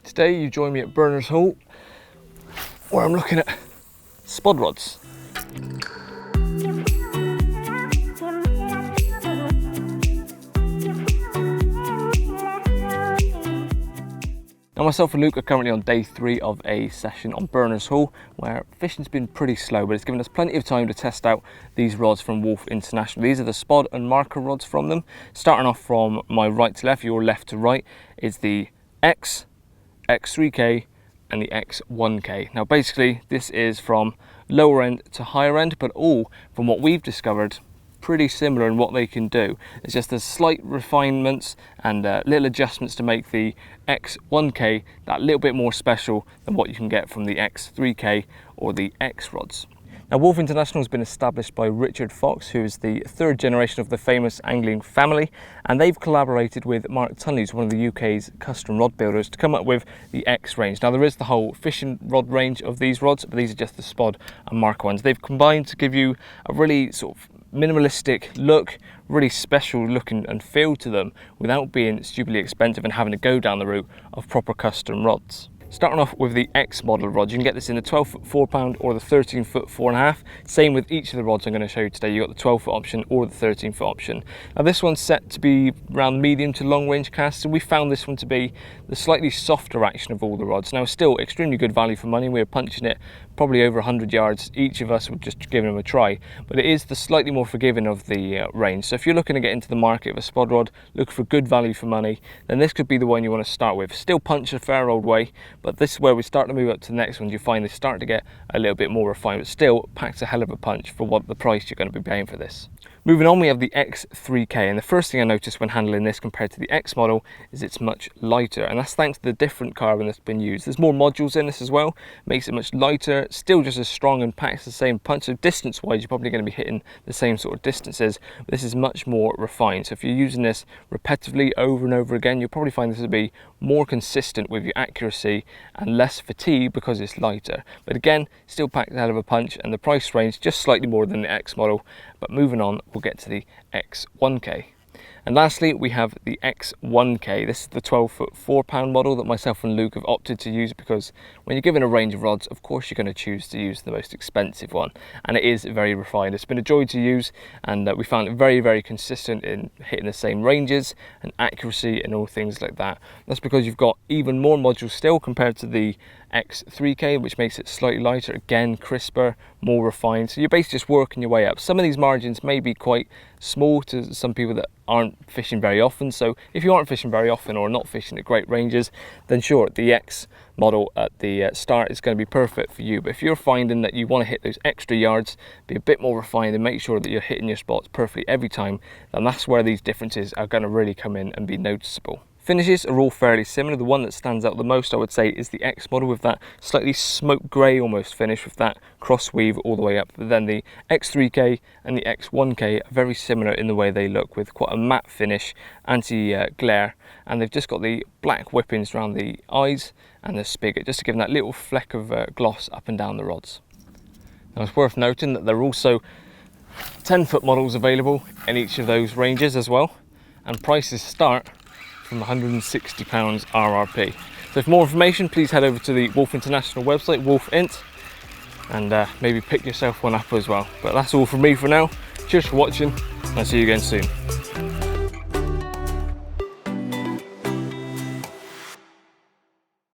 Today you join me at Berners Hall, where I'm looking at spod rods. Now myself and Luke are currently on day 3 of a session on Berners Hall, where fishing's been pretty slow, but it's given us plenty of time to test out these rods from Wolf International. These are the spod and marker rods from them. Starting off from my right to left, your left to right, is the X, X3K and the X1K. Now basically this is from lower end to higher end, but all from what we've discovered pretty similar in what they can do. It's just there's slight refinements and little adjustments to make the X1K that little bit more special than what you can get from the X3K or the X rods. Now Wolf International has been established by Richard Fox, who is the 3rd generation of the famous angling family, and they've collaborated with Mark Tunley, who's one of the UK's custom rod builders, to come up with the X range. Now there is the whole fishing rod range of these rods, but these are just the spod and marker ones. They've combined to give you a really sort of minimalistic look, really special look and feel to them without being stupidly expensive and having to go down the route of proper custom rods. Starting off with the X model rod, you can get this in the 12-foot 4-pound or the 13-foot 4.5. Same with each of the rods I'm going to show you today. You've got the 12-foot option or the 13-foot option. Now this one's set to be around medium to long range casts, and we found this one to be the slightly softer action of all the rods. Now still extremely good value for money. We're punching it probably over 100 yards each of us, would just giving them a try, but it is the slightly more forgiving of the range. So if you're looking to get into the market of a spod rod, look for good value for money, then this could be the one you want to start with. Still punch a fair old way, but this is where we start to move up to the next ones. You find they start to get a little bit more refined, but still packs a hell of a punch for what the price you're going to be paying for this. Moving on, we have the X3K, and the first thing I noticed when handling this compared to the X model is it's much lighter, and that's thanks to the different carbon that's been used. There's more modules in this as well, makes it much lighter, still just as strong and packs the same punch. So distance wise, you're probably going to be hitting the same sort of distances, but this is much more refined. So if you're using this repetitively over and over again, you'll probably find this to be more consistent with your accuracy and less fatigue because it's lighter. But again, still packs a hell of a punch, and the price range just slightly more than the X model. But moving on, we'll get to the X1K. And lastly, we have the X1K. This is the 12-foot 4-pound model that myself and Luke have opted to use because when you're given a range of rods, of course you're going to choose to use the most expensive one. And it is very refined. It's been a joy to use, and we found it very, very consistent in hitting the same ranges and accuracy and all things like that. That's because you've got even more modules still compared to the X3K, which makes it slightly lighter, again crisper, more refined. So you're basically just working your way up. Some of these margins may be quite small to some people that aren't fishing very often. So if you aren't fishing very often or not fishing at great ranges, then sure, the X model at the start is going to be perfect for you. But if you're finding that you want to hit those extra yards, be a bit more refined and make sure that you're hitting your spots perfectly every time, then that's where these differences are going to really come in and be noticeable. Finishes are all fairly similar. The one that stands out the most, I would say, is the X model with that slightly smoke grey almost finish with that cross weave all the way up. But then the X3K and the X1K are very similar in the way they look, with quite a matte finish, anti-glare, and they've just got the black whippings around the eyes and the spigot, just to give them that little fleck of gloss up and down the rods. Now it's worth noting that there are also 10-foot models available in each of those ranges as well, and prices start from £160 RRP. So for more information, please head over to the Wolf International website, Wolf Int, and maybe pick yourself one up as well. But that's all from me for now. Cheers for watching, and I'll see you again soon.